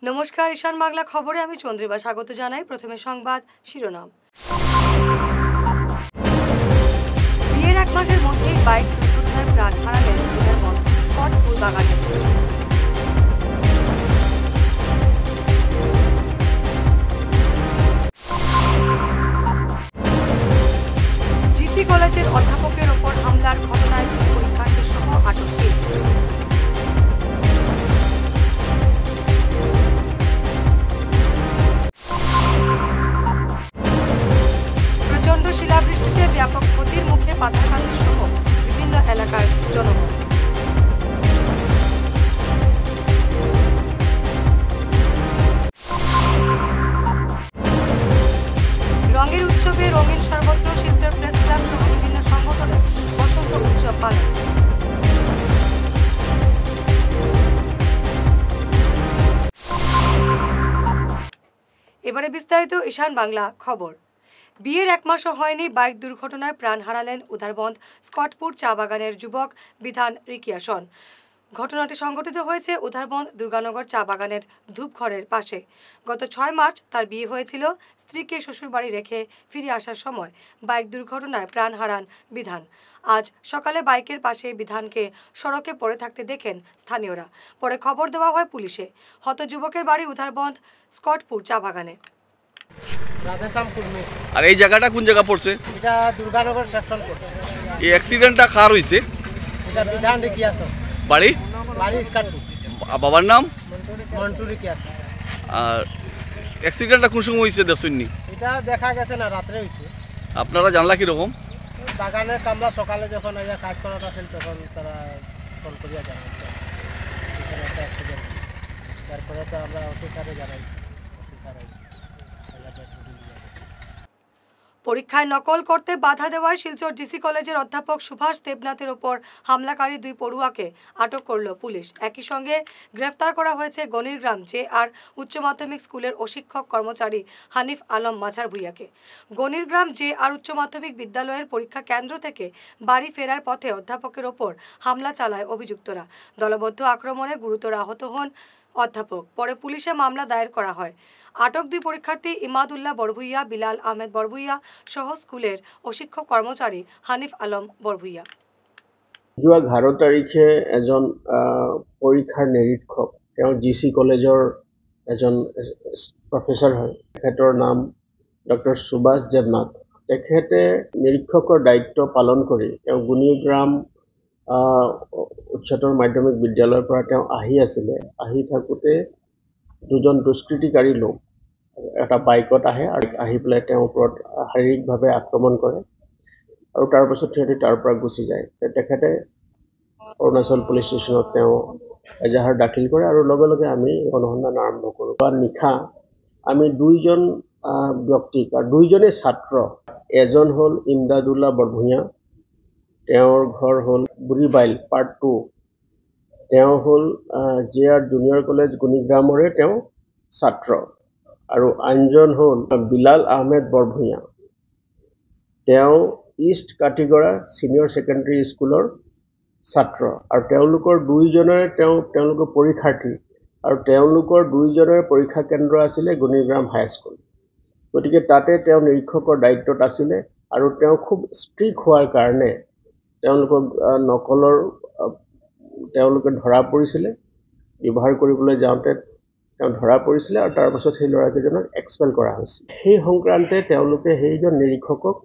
নমস্কার, ঈশান বাংলা খবরে আমি চন্দ্রিমা স্বাগত জানাই। প্রথমে সংবাদ শিরোনাম। বিয়ের এক মাসের মধ্যেই বাইক দুর্ঘটনায় প্রাণ হারালেন উদারবন স্কট ফুলবাগানের। জিসি কলেজের অধ্যাপকের ওপর হামলার ঘটনায় পরীক্ষার্থী সহ আটক। প্রচণ্ড শিলাবৃষ্টিতে ব্যাপক ক্ষতির মুখে পাথারকান্দি সহ বিভিন্ন এলাকার জনগণ। রঙের উৎসবে রঙিন সর্বত্র শিলচর প্রেস ক্লাব সহ বিভিন্ন সংগঠনের বসন্ত উৎসব পালন। এবারে বিস্তারিত ঈশান বাংলা খবর। বিয়ের এক মাসও হয়নি বাইক দুর্ঘটনায় প্রাণ হারালেন উধারবন্দ স্কটপুর চা বাগানের যুবক বিধান রিকিয়াসন। ঘটনাটি সংঘটিত হয়েছে উধারবন্দ দুর্গানগর চা বাগানের ধূপঘরের পাশে। গত 6 মার্চ তার বিয়ে হয়েছিল। স্ত্রীকে শ্বশুরবাড়ি রেখে ফিরে আসার সময় বাইক দুর্ঘটনায় প্রাণ হারান বিধান। আজ সকালে বাইকের পাশে বিধানকে সড়কে পড়ে থাকতে দেখেন স্থানীয়রা। পরে খবর দেওয়া হয় পুলিশে। হত যুবকের বাড়ি উধারবন্দ স্কটপুর চা বাগানে। আর এই জায়গাটা কোন জায়গা পড়ছে? এটা দুর্গানগর সেকশন পড়ছে। এই অ্যাক্সিডেন্টটা কার হইছে? এটা বিধান রিকিয়াসন। বাড়ি? বাড়ি স্কাটু। বাবার নাম? মন্টু রিকিয়াসন। আর অ্যাক্সিডেন্টটা কোন সময় হইছে দেখছেননি? এটা দেখা গেছে না, রাত্রে হইছে। আপনারা জানলা কি রকম? বাগানের কামলা সকালে যখন কাজ করা আসেন তখন তারা ফোন করিয়া জানাইছে এখানে একটা অ্যাক্সিডেন্ট। তারপরে তো আমরা ওসি স্যারে জানাইছি, ওসি স্যার আইছে। পরীক্ষায় নকল করতে বাধা দেওয়ায় শিলচর ডিসি কলেজের অধ্যাপক সুভাষ দেবনাথের ওপর হামলাকারী 2 পড়ুয়াকে আটক করল পুলিশ। একই সঙ্গে গ্রেফতার করা হয়েছে গণিরগ্রাম JR উচ্চ মাধ্যমিক স্কুলের অশিক্ষক কর্মচারী হানিফ আলম মাঝার ভুইয়াকে। গণিরগ্রাম JR উচ্চ মাধ্যমিক বিদ্যালয়ের পরীক্ষা কেন্দ্র থেকে বাড়ি ফেরার পথে অধ্যাপকের ওপর হামলা চালায় অভিযুক্তরা। দলবদ্ধ আক্রমণে গুরুতর আহত হন অধ্যাপক। পরে পুলিশে মামলা দায়ের করা হয়। আটক 2 পরীক্ষার্থী ইমাদুল্লাহ বড়ভুইয়া, বিলাল আহমেদ বড়ভুইয়া সহ স্কুলের অশিক্ষক কর্মচারী হানিফ আলম বড়ভুইয়া। যোৱা 11 তাৰিখে এজন পৰীক্ষাৰ নিৰীক্ষক, তেওঁ GC কলেজৰ এজন প্ৰফেচৰ হয়। তেখেতৰ নাম ডক্টৰ সুভাষ দেৱনাথ। তেখেতে নিৰীক্ষকৰ দায়িত্ব পালন কৰি তেওঁ গুণীগ্ৰাম উচ্চতৰ মাধ্যমিক বিদ্যালয়ৰ পৰা তেওঁ আহি আছিলে। আহি থাকোঁতে 2জন দুষ্কৃতিকাৰী লোক এটা বাইকত আহে আৰু আহি পেলাই তেওঁৰ ওপৰত শাৰীৰিকভাৱে আক্ৰমণ কৰে আৰু তাৰপাছত সিহঁতি তাৰ পৰা গুচি যায়। তেখেতে অৰুণাচল পুলিচ ষ্টেচনত তেওঁ এজাহাৰ দাখিল কৰে আৰু লগে লগে আমি অনুসন্ধান আৰম্ভ কৰোঁ। বা নিশা আমি 2জন ব্যক্তিক আৰু 2জনেই ছাত্ৰ। এজন হ'ল ইমদাদুল্লাহ বৰভূঞা, তেওঁৰ ঘৰ হ'ল বুঢ়ীবাইল পাৰ্ট 2। তেওঁ হ'ল JR জুনিয়ৰ কলেজ গুণীগ্ৰামৰে তেওঁ ছাত্ৰ। আৰু আনজন হ'ল বিলাল আহমেদ বৰভূঞা, তেওঁ ইষ্ট কাটিগড়া ছিনিয়ৰ ছেকেণ্ডেৰী স্কুলৰ ছাত্ৰ। আৰু তেওঁলোকৰ 2জনৰে তেওঁলোকৰ পৰীক্ষাৰ্থী আৰু তেওঁলোকৰ 2জনৰে পৰীক্ষা কেন্দ্ৰ আছিলে গুণীগ্ৰাম হাইস্কুল। গতিকে তাতে তেওঁ নিৰীক্ষকৰ দায়িত্বত আছিলে আৰু তেওঁ খুব ষ্ট্ৰিক্ট হোৱাৰ কাৰণে তেওঁলোকক নকলৰ তেওঁলোকে ধৰা পৰিছিলে। ব্যৱহাৰ কৰিবলৈ যাওঁতে তেওঁ ধৰা পৰিছিলে আৰু তাৰপাছত সেই ল'ৰাকেইজনক এক্সপেল কৰা হৈছিল। সেই সংক্ৰান্তে তেওঁলোকে সেইজন নিৰীক্ষকক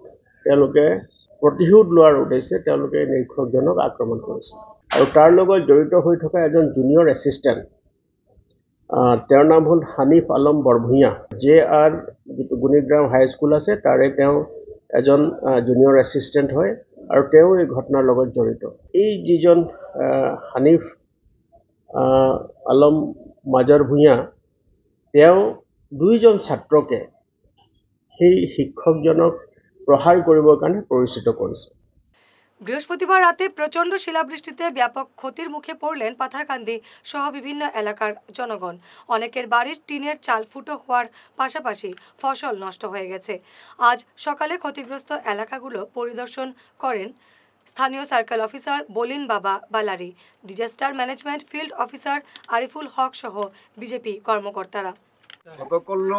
তেওঁলোকে প্ৰতিশোধ লোৱাৰ উদ্দেশ্যে তেওঁলোকে নিৰীক্ষকজনক আক্ৰমণ কৰিছিল। আৰু তাৰ লগত জড়িত হৈ থকা এজন জুনিয়ৰ এছিষ্টেণ্ট, তেওঁৰ নাম হ'ল হানিফ আলম বৰভূঞা। JR যিটো গুণীগ্ৰাম হাইস্কুল আছে তাৰে তেওঁ এজন জুনিয়ৰ এছিষ্টেণ্ট হয় আৰু তেওঁ এই ঘটনাৰ লগত জড়িত। এই যিজন হানিফ আলম মাজাৰ ভূঞা, তেওঁ 2জন ছাত্ৰকে সেই শিক্ষকজনক প্ৰহাৰ কৰিবৰ কাৰণে পৰিচিত কৰিছে। বৃহস্পতিবার রাতে প্রচণ্ড শিলাবৃষ্টিতে ব্যাপক ক্ষতির মুখে পড়লেন পাথারকান্দি সহ বিভিন্ন এলাকার জনগণ। অনেকের বাড়ির টিনের চাল ফুটো হওয়ার পাশাপাশি ফসল নষ্ট হয়ে গেছে। আজ সকালে ক্ষতিগ্রস্ত এলাকাগুলো পরিদর্শন করেন স্থানীয় circle officer Bolin Baba Balari, disaster management field officer Ariful Haque সহ বিজেপি কর্মকর্তারা। গতকাল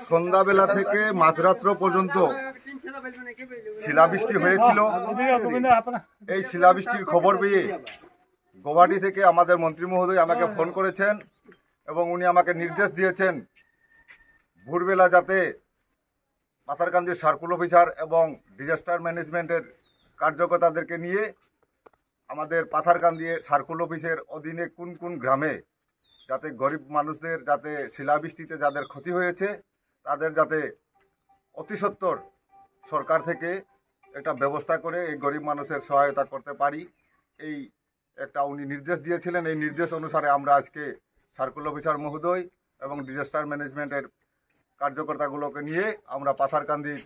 সন্ধ্যাবেলা থেকে মাঝরাত্র পর্যন্ত শিলাবৃষ্টি হয়েছিল। এই শিলাবৃষ্টির খবর পেয়ে গৌহাটি থেকে আমাদের মন্ত্রী মহোদয় আমাকে ফোন করেছেন এবং উনি আমাকে নির্দেশ দিয়েছেন ভোরবেলা যাতে পাথারকান্দির সার্কুল অফিসার এবং ডিজাস্টার ম্যানেজমেন্টের কার্যকর্তাদেরকে নিয়ে আমাদের পাথারকান্দি সার্কুল অফিসের অধীনে কোন কোন গ্রামে যাতে গরিব মানুষদের যাতে শিলাবৃষ্টিতে যাদের ক্ষতি হয়েছে তাদের যাতে অতি সত্বর সরকার থেকে একটা ব্যবস্থা করে এই গরিব মানুষের সহায়তা করতে পারি, এই একটা উনি নির্দেশ দিয়েছিলেন। এই নির্দেশ অনুসারে আমরা আজকে সার্কুল অফিসার মহোদয় এবং ডিজাস্টার ম্যানেজমেন্টের কার্যকর্তাগুলোকে নিয়ে আমরা পাথারকান্দির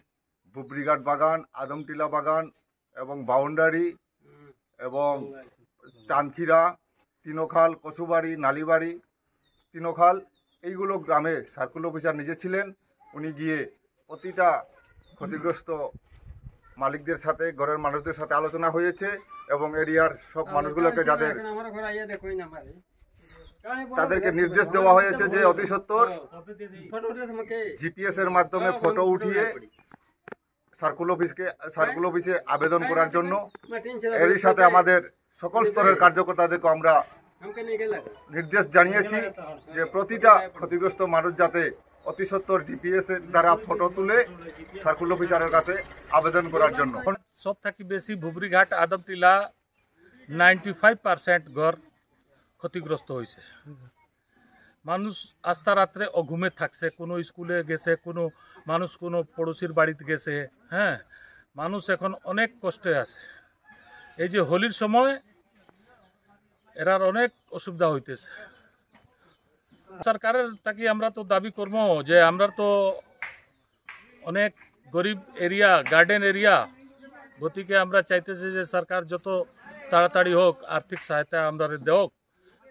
বুবরিঘাট বাগান, আদমটিলা বাগান এবং বাউন্ডারি এবং চাঁদখিরা, তিনোখাল, কচুবাড়ি, নালিবাড়ি, তিনোখাল এইগুলো গ্রামে সার্কুল অফিসার নিজে ছিলেন। উনি গিয়ে প্রতিটা ক্ষতিগ্রস্ত মালিকদের সাথে ঘরের মানুষদের সাথে আলোচনা হয়েছে এবং এরিয়ার সব মানুষগুলোকে তাদেরকে নির্দেশ দেওয়া হয়েছে যে অতি সত্বর জিপিএস এর মাধ্যমে ফটো উঠিয়ে সার্কুল অফিসে আবেদন করার জন্য। এরই সাথে আমাদের সকল স্তরের কার্যকর্তাদেরকে আমরা নির্দেশ জানিয়েছি যে প্রতিটা ক্ষতিগ্রস্ত মানুষ যাতে অতি সত্বর জিপিএস এর দ্বারা ফটো তুলে সার্কুল অফিসারের কাছে আবেদন করার জন্য। সব থেকে বেশি বুবরিঘাট, আদমটিলা 95% ঘর ক্ষতিগ্রস্ত হয়েছে। মানুষ আস্তা রাত্রে অঘুমে থাকছে, কোনো স্কুলে গেছে, কোনো মানুষ কোনো পড়োশির বাড়িতে গেছে। হ্যাঁ, মানুষ এখন অনেক কষ্টে আছে। এই যে হোলির সময় এরার অনেক অসুবিধা হইতেছে। সরকারের তাকে আমরা তো দাবি করবো যে আমরা তো অনেক গরিব এরিয়া, গার্ডেন এরিয়া, গতিকে আমরা চাইতেছি যে সরকার যত তাড়াতাড়ি হোক আর্থিক সহায়তা আমরা দেওক,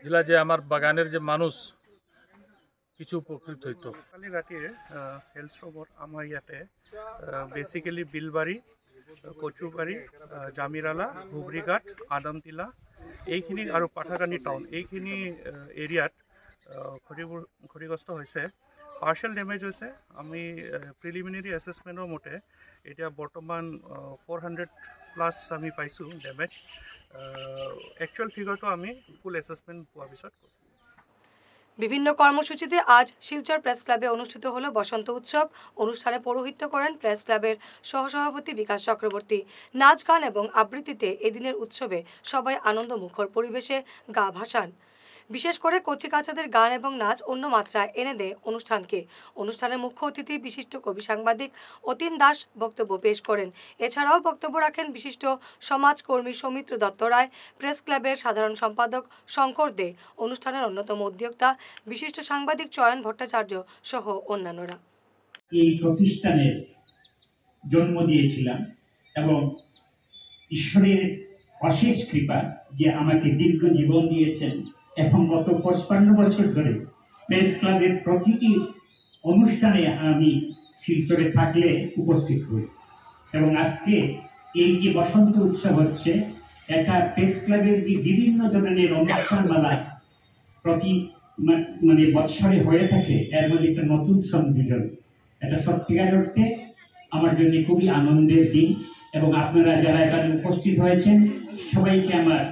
যেটা যে আমার বাগানের যে মানুষ কিছু উপকৃত হইতো। কালিঘাটিৰ হেল্থ ষ্ট'ভৰ আমাৰ ইয়াতে বেচিকেলি বিলবাৰী, কচুবাৰী, জামিৰালা, বুবৰিঘাট, আদমটিলা এইখিনি আৰু পাথাৰকান্দি টাউন এইখিনি এৰিয়াত ক্ষতিগ্ৰস্ত হৈছে। পাৰ্চিয়েল ডেমেজ হৈছে। আমি প্ৰিলিমিনেৰী এছেছমেণ্টৰ মতে এতিয়া বৰ্তমান 400+ আমি পাইছোঁ ডেমেজ। একচুৱেল ফিগাৰটো আমি ফুল এছেছমেণ্ট পোৱাৰ পিছত কৰিম। বিভিন্ন কর্মসূচিতে আজ শিলচর প্রেস ক্লাবে অনুষ্ঠিত হলো বসন্ত উৎসব। অনুষ্ঠানে পৌরোহিত্য করেন প্রেস ক্লাবের সহসভাপতি বিকাশ চক্রবর্তী। নাচ গান এবং আবৃত্তিতে এদিনের উৎসবে সবাই আনন্দমুখর পরিবেশে গা ভাসান। বিশেষ করে কচিকাচাদের গান এবং নাচ অন্য মাত্রায় এনে দেয় অনুষ্ঠানকে। অনুষ্ঠানের মুখ্য অতিথি বিশিষ্ট কবি সাংবাদিক অতীন দাস বক্তব্য পেশ করেন। এছাড়াও বক্তব্য রাখেন বিশিষ্ট সমাজকর্মী সৌমিত্র দত্ত রায়, প্রেস ক্লাবের সাধারণ সম্পাদক শঙ্কর দে, অনুষ্ঠানের অন্যতম উদ্যোক্তা বিশিষ্ট সাংবাদিক চয়ন ভট্টাচার্য সহ অন্যান্যরা। এই প্রতিষ্ঠানের জন্ম দিয়েছিলাম এবং ঈশ্বরের অশেষ কৃপা যে আমাকে দীর্ঘ জীবন দিয়েছেন এবং গত 55 বছর ধরে প্রেস ক্লাবের প্রতিটি অনুষ্ঠানে আমি শিলচরে থাকলে উপস্থিত হই এবং আজকে এই যে বসন্ত উৎসব হচ্ছে এটা প্রেস ক্লাবের যে বিভিন্ন ধরনের অনুষ্ঠানমালা প্রতি বৎসরে হয়ে থাকে এর মধ্যে একটা নতুন সংযোজন। এটা সত্যিকার অর্থে আমার জন্য খুবই আনন্দের দিন এবং আপনারা যারা এখানে উপস্থিত হয়েছেন সবাইকে আমার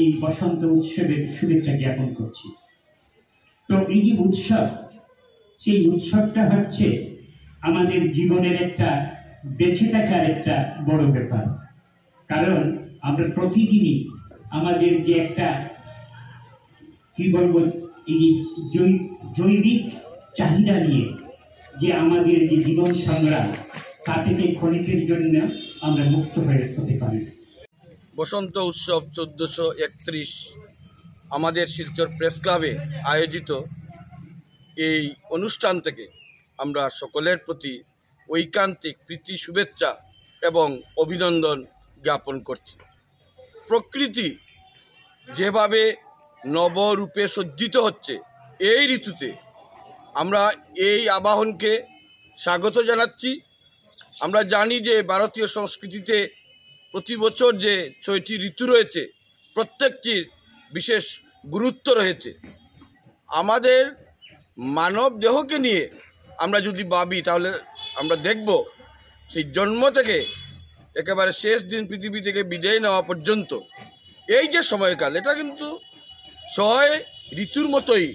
এই বসন্ত উৎসবের শুভেচ্ছা জ্ঞাপন করছি। তো এই যে উৎসব, সেই উৎসবটা হচ্ছে আমাদের জীবনের একটা বেঁচে থাকার একটা বড় ব্যাপার। কারণ আমরা প্রতিদিনই আমাদের যে একটা কি বলবো এই জৈবিক চাহিদা নিয়ে যে আমাদের যে জীবন সংগ্রাম তা থেকে ক্ষণিকের জন্য আমরা মুক্ত হতে পারি। বসন্ত উৎসব 1431 আমাদের শিলচর প্রেস ক্লাবে আয়োজিত এই অনুষ্ঠান থেকে আমরা সকলের প্রতি ঐকান্তিক প্রীতি শুভেচ্ছা এবং অভিনন্দন জ্ঞাপন করছি। প্রকৃতি যেভাবে নবরূপে সজ্জিত হচ্ছে এই ঋতুতে আমরা এই আবাহনকে স্বাগত জানাচ্ছি। আমরা জানি যে ভারতীয় সংস্কৃতিতে প্রতি বছর যে 6টি ঋতু রয়েছে প্রত্যেকটির বিশেষ গুরুত্ব রয়েছে। আমাদের মানব দেহকে নিয়ে আমরা যদি ভাবি তাহলে আমরা দেখব সেই জন্ম থেকে একেবারে শেষ দিন পৃথিবী থেকে বিদায় নেওয়া পর্যন্ত এই যে সময়কাল, এটা কিন্তু 6 ঋতুর মতোই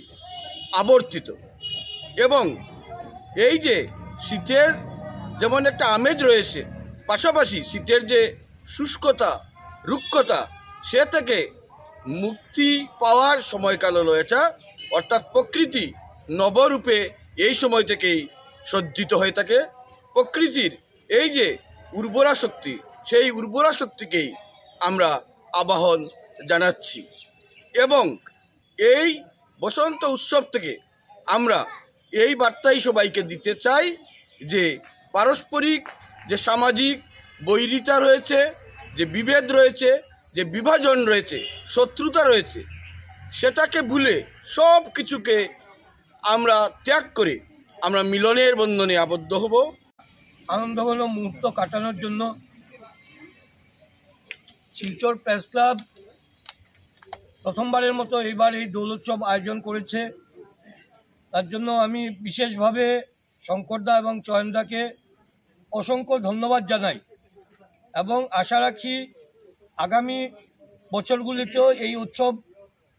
আবর্তিত। এবং এই যে শীতের যেমন একটা আমেজ রয়েছে, পাশাপাশি শীতের যে শুষ্কতা রুক্ষতা সে থেকে মুক্তি পাওয়ার সময়কাল হলো এটা, অর্থাৎ প্রকৃতি নবরূপে এই সময় থেকেই সজ্জিত হয়ে থাকে। প্রকৃতির এই যে উর্বরা শক্তি, সেই উর্বরা শক্তিকেই আমরা আবাহন জানাচ্ছি। এবং এই বসন্ত উৎসব থেকে আমরা এই বার্তাই সবাইকে দিতে চাই যে পারস্পরিক যে সামাজিক বৈরিতা রয়েছে, যে বিভেদ রয়েছে, যে বিভাজন রয়েছে, শত্রুতা রয়েছে, সেটাকে ভুলে সব কিছুকে আমরা ত্যাগ করে আমরা মিলনের বন্ধনে আবদ্ধ হব। আনন্দঘন মুহূর্ত কাটানোর জন্য শিলচর প্রেস ক্লাব প্রথমবারের মতো এইবার এই দোল উৎসব আয়োজন করেছে। তার জন্য আমি বিশেষভাবে শঙ্করদা এবং চয়নদাকে অসংখ্য ধন্যবাদ জানাই এবং আশা রাখি আগামী বছরগুলিতেও এই উৎসব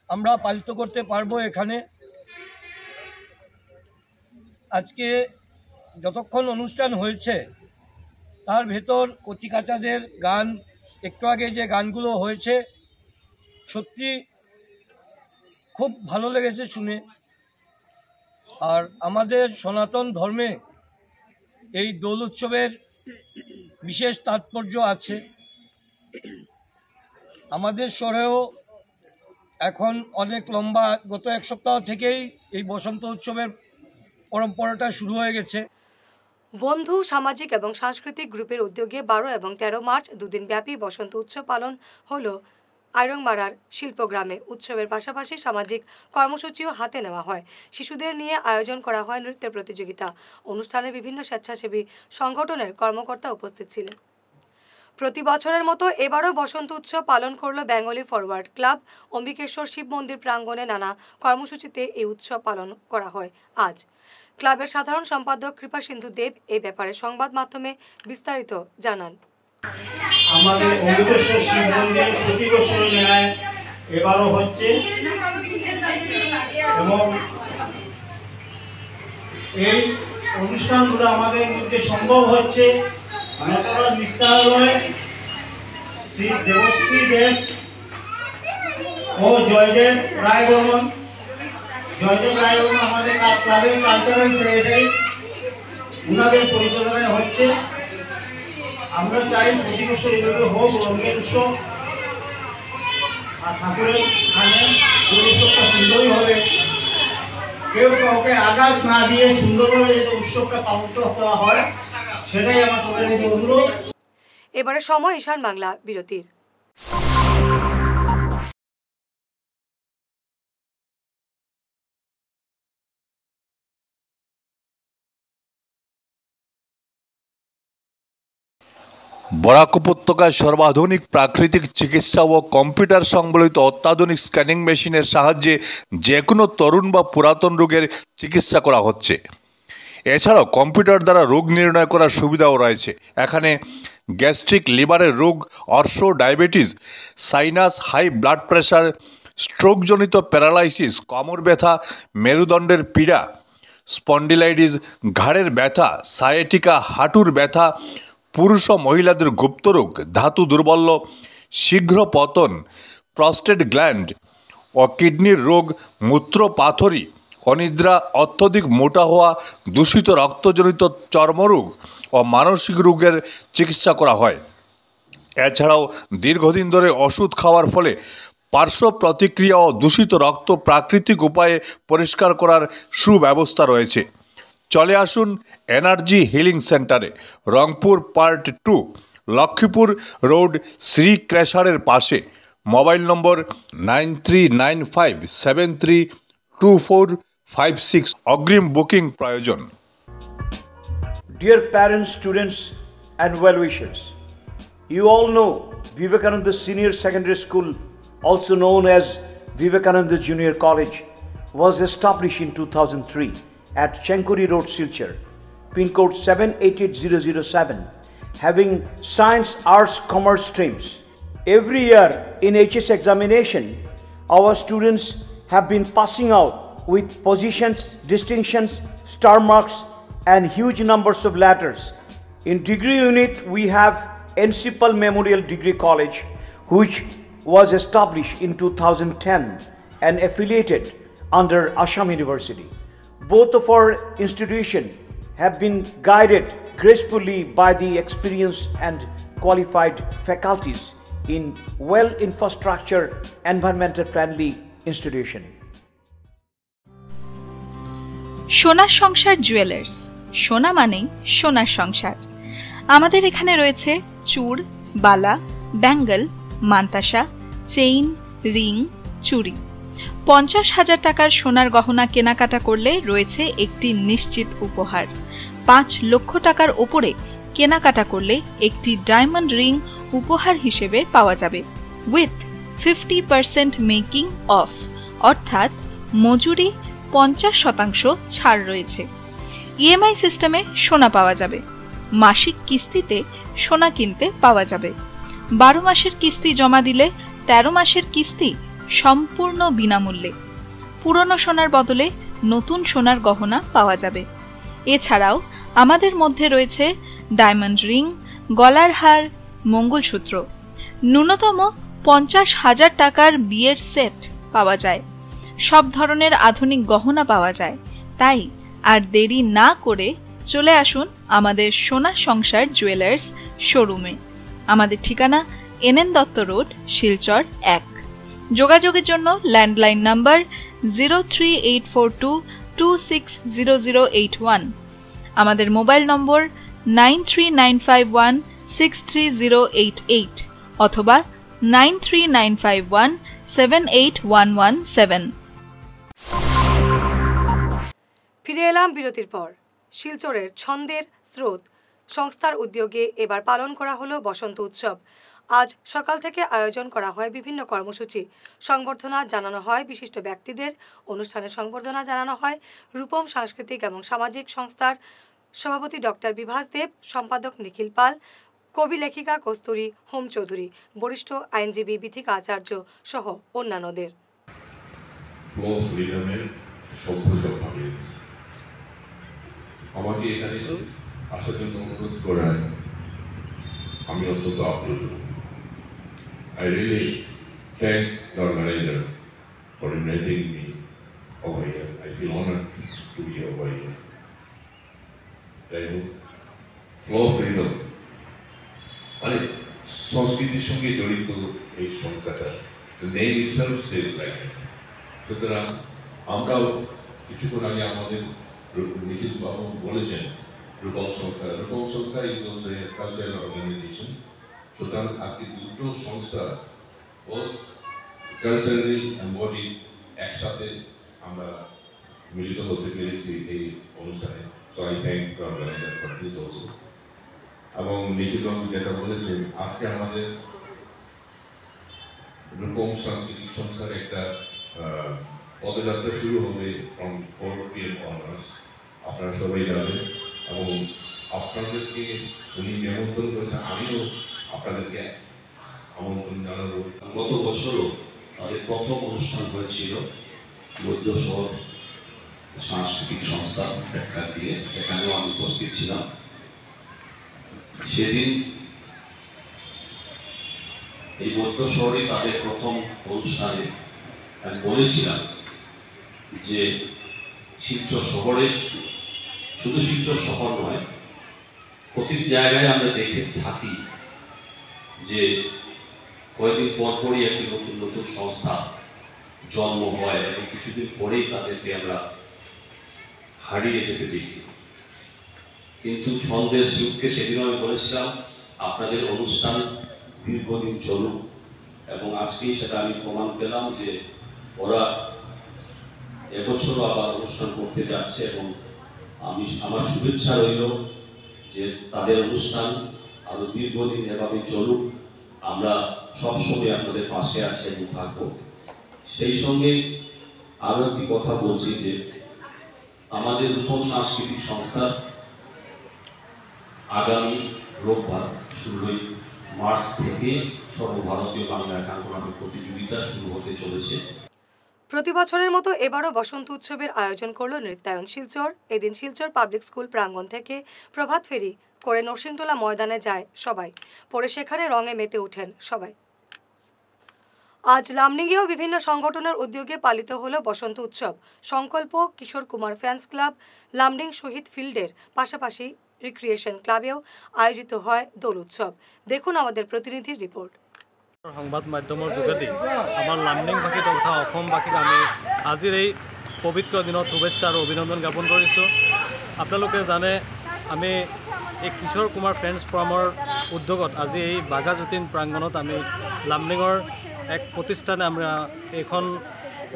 আমরা পালিত করতে পারবো। এখানে আজকে যতক্ষণ অনুষ্ঠান হয়েছে তার ভেতর কচিকাচাদের গান, একটু আগে যে গানগুলো হয়েছে সত্যি খুব ভালো লেগেছে শুনে। আর আমাদের সনাতন ধর্মে এই দোল উৎসবের বিশেষ তাৎপর্য আছে। আমাদের শহরেও এখন অনেক লম্বা, গত এক সপ্তাহ থেকেই এই বসন্ত উৎসবের পরম্পরাটা শুরু হয়ে গেছে। বন্ধু সামাজিক এবং সাংস্কৃতিক গ্রুপের উদ্যোগে 12 এবং 13 মার্চ দুদিন ব্যাপী বসন্ত উৎসব পালন হলো আইরংমারার শিল্পগ্রামে। উৎসবের পাশাপাশি সামাজিক কর্মসূচিও হাতে নেওয়া হয়। শিশুদের নিয়ে আয়োজন করা হয় নৃত্য প্রতিযোগিতা। অনুষ্ঠানে বিভিন্ন স্বেচ্ছাসেবী সংগঠনের কর্মকর্তা উপস্থিত ছিলেন। প্রতি বছরের মতো এবারও বসন্ত উৎসব পালন করল বেঙ্গলি ফরওয়ার্ড ক্লাব। অম্বিকেশ্বর শিব মন্দির প্রাঙ্গণে নানা কর্মসূচিতে এই উৎসব পালন করা হয়। আজ ক্লাবের সাধারণ সম্পাদক কৃপাসিন্ধু দেব এই ব্যাপারে সংবাদ মাধ্যমে বিস্তারিত জানান। আমাদের অম্বিকেশ্বর শিব মন্দিরে প্রতি বছরের ন্যায় এবারও হচ্ছে এবং এই অনুষ্ঠানগুলো আমাদের মধ্যে সম্ভব হচ্ছে নটরাজ নৃত্যালয়, শ্রী দেবশ্রী দেব ও জয়দেব রায়বর্মন। জয়দেব রায়বর্মন আমাদের ক্লাবের কালচারাল সেক্রেটারি, ওনাদের পরিচালনায় হচ্ছে। আমরা চাই প্রতি বছর এইভাবে হোক রঙের উৎসব, আর ঠাকুরের স্থানে উৎসবটা সুন্দরই হবে। কেউ কাউকে আঘাত না দিয়ে সুন্দরভাবে যাতে উৎসবটা পালিত করা হয় সেটাই আমার সবার কাছে অনুরোধ। এবারে সময় ঈশান বাংলা বিরতির। বরাক উপত্যকায় সর্বাধুনিক প্রাকৃতিক চিকিৎসা ও কম্পিউটার সংবলিত অত্যাধুনিক স্ক্যানিং মেশিনের সাহায্যে যে কোনো তরুণ বা পুরাতন রোগের চিকিৎসা করা হচ্ছে। এছাড়াও কম্পিউটার দ্বারা রোগ নির্ণয় করার সুবিধাও রয়েছে। এখানে গ্যাস্ট্রিক, লিভারের রোগ, অর্শ, diabetes, sinus, high blood pressure, স্ট্রোকজনিত প্যারালাইসিস, কোমর ব্যথা, মেরুদণ্ডের পীড়া, স্পন্ডিলাইটিস, ঘাড়ের ব্যথা, সায়াটিকা, হাঁটুর ব্যথা, পুরুষ ও মহিলাদের গুপ্তরোগ, ধাতু দুর্বল্য, শীঘ্র পতন, প্রস্টেট গ্ল্যান্ড ও কিডনির রোগ, মূত্রপাথড়ী, অনিদ্রা, অত্যধিক মোটা হওয়া, দূষিত রক্তজনিত চর্মরোগ ও মানসিক রোগের চিকিৎসা করা হয়। এছাড়াও দীর্ঘদিন ধরে ওষুধ খাওয়ার ফলে পার্শ্ব প্রতিক্রিয়া ও দূষিত রক্ত প্রাকৃতিক উপায়ে পরিষ্কার করার সুব্যবস্থা রয়েছে। চলে আসুন এনার্জি হিলিং সেন্টারে, রংপুর পার্ট 2, লক্ষ্মীপুর রোড, শ্রী ক্রেশারের পাশে। মোবাইল নম্বর 9395732456। অগ্রিম বুকিং প্রয়োজন। Dear parents, students and well-wishers, You all know Vivekananda Senior Secondary School, also known as Vivekananda Junior College, was established in 2003 at Chenkuri Road, Silchar, pin code 788007, having science, arts, commerce streams. Every year in HS examination, our students have been passing out with positions, distinctions, star marks, and huge numbers of letters. In degree unit, we have Encipal Memorial Degree College, which was established in 2010 and affiliated under Assam University. Both of our institutions have been guided gracefully by the experienced and qualified faculties in well-infrastructure, environmental-friendly institution. সোনার সংসার jewellers, সোনা মানেই সোনার সংসার। আমাদের এখানে রয়েছে চূড়, বালা, Bengal, mantasha, chain, ring, চুড়ি। 50,000 টাকার সোনার গহনা কেনাকাটা করলে রয়েছে একটি নিশ্চিত উপহার। 5 লক্ষ টাকার ওপরে কেনাকাটা করলে একটি ডায়মন্ড রিং উপহার হিসেবে পাওয়া যাবে উইথ 50% মেকিং অফ, অর্থাৎ মজুরি 50% ছাড় রয়েছে। ইএমআই সিস্টেমে সোনা পাওয়া যাবে। মাসিক কিস্তিতে সোনা কিনতে পাওয়া যাবে। 12 মাসের কিস্তি জমা দিলে 13 মাসের কিস্তি সম্পূর্ণ বিনামূল্যে। পুরনো সোনার বদলে নতুন সোনার গহনা পাওয়া যাবে। এছাড়াও আমাদের মধ্যে রয়েছে ডায়মন্ড রিং, গলার হার, মঙ্গলসূত্র। ন্যূনতম 50,000 টাকার বিয়ের সেট পাওয়া যায়। সব ধরনের আধুনিক গহনা পাওয়া যায়। তাই আর দেরি না করে চলে আসুন আমাদের সোনা সংসার জুয়েলার্স শোরুমে। আমাদের ঠিকানা NN দত্ত রোড, শিলচর 1। যোগাযোগের জন্য ল্যান্ডলাইন নাম্বার 03842260081, আমাদের মোবাইল নম্বর 9395163088 অথবা 9395178117। ফিরে এলাম বিরতির পর। শিলচরের ছন্দের স্রোত সংস্থার উদ্যোগে এবার পালন করা হলো বসন্ত উৎসব। আজ সকাল থেকে আয়োজন করা হয় বিভিন্ন কর্মসূচি। সংবর্ধনা জানানো হয় বিশিষ্ট ব্যক্তিদের। অনুষ্ঠানে সংবর্ধনা জানানো হয় রূপম সাংস্কৃতিক এবং সামাজিক সংস্থার সভাপতি ডক্টর বিভাস দেব, সম্পাদক নিখিল পাল, কবি লেখিকা কস্তুরী হোম চৌধুরী, বরিষ্ঠ আইনজীবী বিথিকা আচার্য সহ অন্যান্যদের। আমাকে এখানে আসার জন্য অনুরোধ করায় আমি অত্যন্ত আপ্লুত। I really thank the organizer for inviting me over here. I feel honored to be over here. যাই হোক, ফ্লো অফ ফ্রিডম মানে সংস্কৃতির সঙ্গে জড়িত এই সংখ্যাটা, নেম ইটসেলফ সেজ লাইক। সুতরাং আমরাও কিছুক্ষণ আগে আমাদের নিখিল বাবু বলেছেন রূপম সংস্থা is also a cultural organization. সুতরাং আজকে দুটো সংস্থা বোথ কালচারালি এম্বডি একসাথে আমরা মিলিত হতে পেরেছি এই অনুষ্ঠানে। So I thank the organizer for this also. এবং নিখিল বাবু যেটা বলেছেন, আজকে আমাদের রূপম সাংস্কৃতিক সংস্থার একটা পদযাত্রা শুরু হবে ফ্রম 4 PM অনার্স। আপনারা সবাই যাবেন এবং আপনাদেরকে উনি নিমন্ত্রণ করেছেন, আমিও আপনাদেরকে আমন্ত্রণ জানাবো। গত বছরও তাদের প্রথম অনুষ্ঠান হয়েছিল মধ্যশহর সাংস্কৃতিক সংস্থা প্রেক্ষাগৃহে দিয়ে, সেখানেও আমি উপস্থিত ছিলাম। সেদিন এই মধ্যশহরে তাদের প্রথম অনুষ্ঠানে আমি বলেছিলাম যে শিলচর শহরে, শুধু শিলচর শহর নয়, প্রতিটি জায়গায় আমরা দেখে থাকি যে কয়েকদিন পরপরই একটি নতুন নতুন সংস্থা জন্ম হয় এবং কিছুদিন পরেই তাদেরকে আমরা হারিয়ে যেতে দেখি। কিন্তু ছন্দের স্রোতকে সেদিনও আমি বলেছিলাম আপনাদের অনুষ্ঠান দীর্ঘদিন চলুক, এবং আজকেই সেটা আমি প্রমাণ পেলাম যে ওরা এবছরও আবার অনুষ্ঠান করতে যাচ্ছে এবং আমার শুভেচ্ছা রইল যে তাদের অনুষ্ঠান আরো দীর্ঘদিন এভাবে চলুক। আমরা সবসময় আপনাদের পাশে আছি এবং থাকবো। সেই সঙ্গে আরো একটি কথা বলছি যে আমাদের উৎসব সাংস্কৃতিক সংস্থা আগামী রোববার 16 মার্চ থেকে সর্বভারতীয় বাংলা একাঙ্ক নাটক প্রতিযোগিতা শুরু হতে চলেছে। প্রতি বছরের মতো এবারও বসন্ত উৎসবের আয়োজন করল নৃত্যায়ন শিলচর। এদিন শিলচর পাবলিক স্কুল প্রাঙ্গণ থেকে প্রভাত ফেরি করে নরসিংটোলা ময়দানে যায় সবাই, পরে সেখানে রঙে মেতে ওঠেন সবাই। আজ লামডিংয়েও বিভিন্ন সংগঠনের উদ্যোগে পালিত হলো বসন্ত উৎসব। সংকল্প কিশোর কুমার ফ্যান্স ক্লাব, লামডিং শহীদ ফিল্ডের পাশাপাশি রিক্রিয়েশন ক্লাবেও আয়োজিত হয় দোল উৎসব। দেখুন আমাদের প্রতিনিধির রিপোর্ট। সংবাদ মাধ্যমৰ যোগেদি আমাৰ লামডিংবাসী তথা অসমবাসীক আমি আজিৰ এই পবিত্ৰ দিনত শুভেচ্ছা আৰু অভিনন্দন জ্ঞাপন কৰিছোঁ। আপোনালোকে জানে আমি এই কিশোৰ কুমাৰ ফ্ৰেণ্ডছ ফৰামৰ উদ্যোগত আজি এই বাঘাযতীন প্ৰাংগণত আমি লামডিঙৰ এক প্ৰতিষ্ঠানে আমরা এখন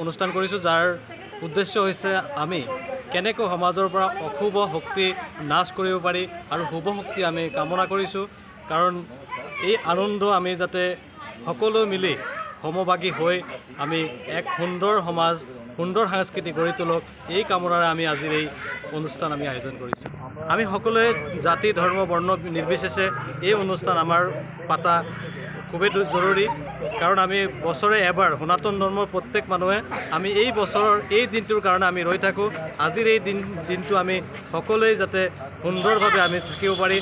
অনুষ্ঠান কৰিছোঁ, যাৰ উদ্দেশ্য হৈছে আমি কেনেকৈ সমাজৰ পৰা অশুভ শক্তি নাশ কৰিব পাৰি আৰু শুভ শক্তি আমি কামনা কৰিছোঁ। কাৰণ এই আনন্দ আমি যাতে সকলো মিলি সমভাগী হৈ আমি এক সুন্দৰ সমাজ, সুন্দৰ সাংস্কৃতিক গঢ়ি তোলক, এই কামনাৰে আমি আজিৰ এই অনুষ্ঠান আমি আয়োজন কৰিছোঁ। আমি সকলোৱে জাতি ধৰ্ম বৰ্ণ নিৰ্বিশেষে এই অনুষ্ঠান আমাৰ পাতা খুবেই জৰুৰী। কাৰণ আমি বছৰে এবাৰ সনাতন ধৰ্মৰ প্ৰত্যেক মানুহে আমি এই বছৰৰ এই দিনটোৰ কাৰণে আমি ৰৈ থাকোঁ। আজিৰ এই দিনটো আমি সকলোৱে যাতে সুন্দৰভাৱে আমি থাকিব পাৰি,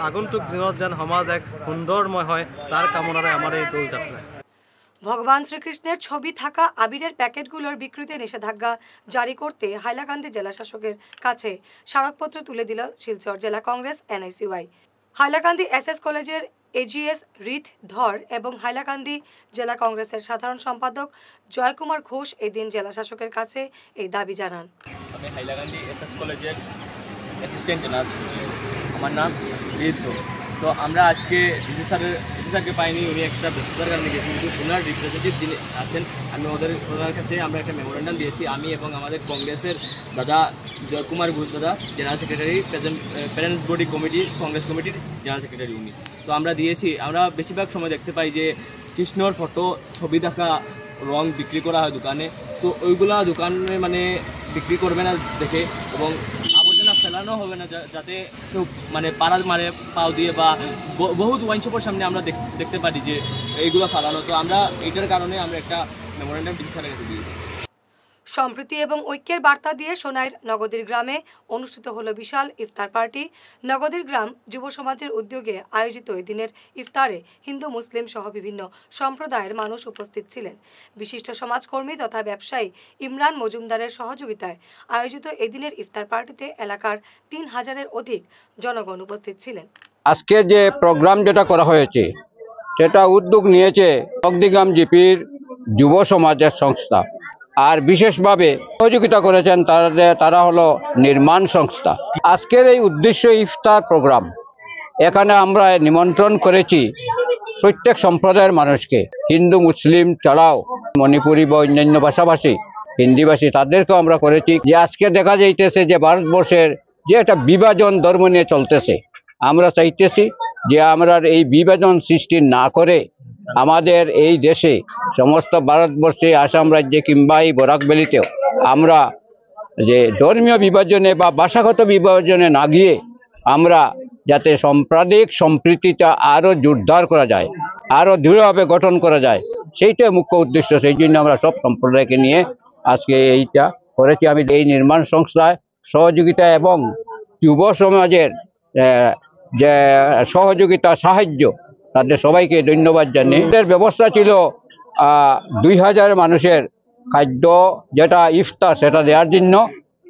আগন্তুক দিনত যেন সমাজ এক সুন্দৰময় হয়, তার কামনারে আমার এই দোল যাত্রা। ভগবান শ্রীকৃষ্ণের ছবি থাকা আবিরের প্যাকেটগুলোর বিক্রিতে নিষেধাজ্ঞা জারি করতে হাইলাকান্দি জেলা শাসকের কাছে স্মারকপত্র তুলে দিল শিলচর জেলা কংগ্রেস NICY। হাইলাকান্দি SS কলেজের AGS রিথ ধর এবং হাইলাকান্দি জেলা কংগ্রেসের সাধারণ সম্পাদক জয়কুমার ঘোষ এদিন জেলা শাসকের কাছে এই দাবি জানান। আমি হাইলাকান্দি SS কলেজের অ্যাসিস্ট্যান্ট জেনারেল সেক্রেটারি, আমার নাম রিথ ধর। তো আমরা আজকে ডিসি স্যারকে পাইনি, উনি একটা ব্যস্ততার কারণে গেছেন, কিন্তু ওনার রিপ্রেজেন্টেটিভ যিনি আছেন আমি ওনার কাছে আমরা একটা মেমোরেন্ডাম দিয়েছি। আমি এবং আমাদের কংগ্রেসের দাদা জয়কুমার ঘোষ দাদা, general secretary, parents body committee, Congress কমিটির জেনারেল সেক্রেটারি উনি। তো আমরা দিয়েছি, আমরা বেশিরভাগ সময় দেখতে পাই যে কৃষ্ণর ফটো, ছবি দেখা, রং বিক্রি করা হয় দোকানে। তো ওইগুলা দোকানে মানে বিক্রি করবে না দেখে, এবং আবর্জনা ফেলানো হবে না যাতে কেউ মানে পাড়া মারে পাও দিয়ে, বা বহুত ওয়াইন শপের সামনে আমরা দেখতে পারি যে এইগুলো ফেলানো। তো আমরা এইটার কারণে আমরা একটা মেমোরেন্ডাম ডিসি স্যারের কাছে দিয়েছি। সম্প্রীতি এবং ঐক্যের বার্তা দিয়ে সোনাইর নগদীর গ্রামে অনুষ্ঠিত হলো বিশাল ইফতার পার্টি। নগদীর গ্রাম যুব সমাজের উদ্যোগে আয়োজিত এই দিনের ইফতারে হিন্দু মুসলিম সহ বিভিন্ন সম্প্রদায়ের মানুষ উপস্থিত ছিলেন। বিশিষ্ট সমাজকর্মী তথা ব্যবসায়ী ইমরান মজুমদারের সহযোগিতায় আয়োজিত এদিনের ইফতার পার্টিতে এলাকার 3000-এর অধিক জনগণ উপস্থিত ছিলেন। আজকে যে প্রোগ্রাম যেটা করা হয়েছে সেটা উদ্যোগ নিয়েছে নগদীগ্রাম জিপির যুব সমাজের সংস্থা, আর বিশেষভাবে সহযোগিতা করেছেন তারা হলো নির্মাণ সংস্থা। আজকের এই উদ্দেশ্য ইফতার প্রোগ্রাম, এখানে আমরা নিমন্ত্রণ করেছি প্রত্যেক সম্প্রদায়ের মানুষকে, হিন্দু মুসলিম ছাড়াও মণিপুরি বা অন্যান্য ভাষাভাষী, হিন্দিভাষী, তাদেরকেও আমরা করেছি। যে আজকে দেখা যাইতেছে যে ভারতবর্ষের যে একটা বিভাজন ধর্ম নিয়ে চলতেছে, আমরা চাইতেছি যে আমরা এই বিভাজন সৃষ্টি না করে আমাদের এই দেশে সমস্ত ভারতবর্ষে, আসাম রাজ্যে কিংবা এই বরাক ভ্যালিতেও আমরা যে ধর্মীয় বিভাজনে বা ভাষাগত বিভাজনে না গিয়ে আমরা যাতে সাম্প্রদায়িক সম্প্রীতিটা আরও জোরদার করা যায়, আরও দৃঢ়ভাবে গঠন করা যায়, সেইটাই মুখ্য উদ্দেশ্য। সেই জন্য আমরা সব সম্প্রদায়কে নিয়ে আজকে এইটা করেছি। আমি এই নির্মাণ সংস্থায় সহযোগিতা এবং যুব সমাজের যে সহযোগিতা, সাহায্য, তাদের সবাইকে ধন্যবাদ জানিয়ে এদের ব্যবস্থা ছিল 2000 মানুষের খাদ্য যেটা ইফতার সেটা দেওয়ার জন্য,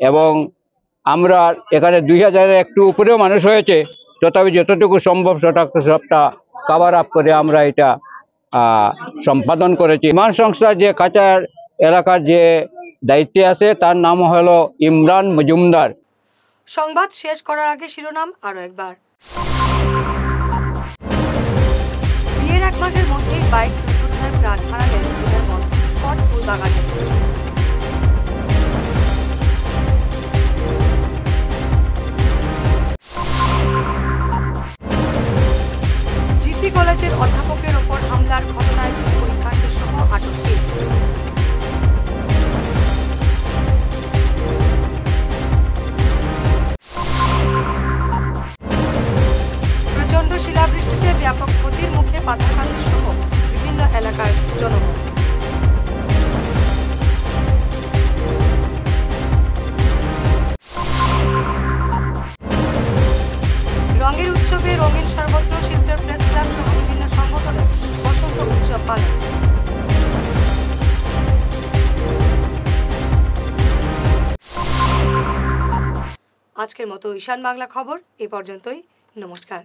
এবং আমরা এখানে 2000-এর একটু উপরেও মানুষ হয়েছে, তথাপি যতটুকু সম্ভব সবটা কভার আপ করে আমরা এটা সম্পাদন করেছি। নির্মাণ সংস্থার যে কাচার এলাকার যে দায়িত্বে আছে তার নাম হলো ইমরান মজুমদার। সংবাদ শেষ করার আগে শিরোনাম আরো একবার। বিয়ের 1 মাসের মধ্যেই বাইক দুর্ঘটনায় প্রাণ হারালেন স্পট ফুলবাগানের। কলেজের অধ্যাপকের ওপর হামলার ঘটনায় পরীক্ষার্থী সহ আটক। প্রচণ্ড শিলাবৃষ্টিতে ব্যাপক ক্ষতির মুখে পাথারকান্দি সহ বিভিন্ন এলাকার জনগণ। রঙের উৎসবে রঙিন সর্বত্র শিলচর প্রেস ক্লাব সহ বিভিন্ন সংগঠনের বসন্ত উৎসব পালন। আজকের মতো ঈশান বাংলা খবর এই পর্যন্তই। নমস্কার।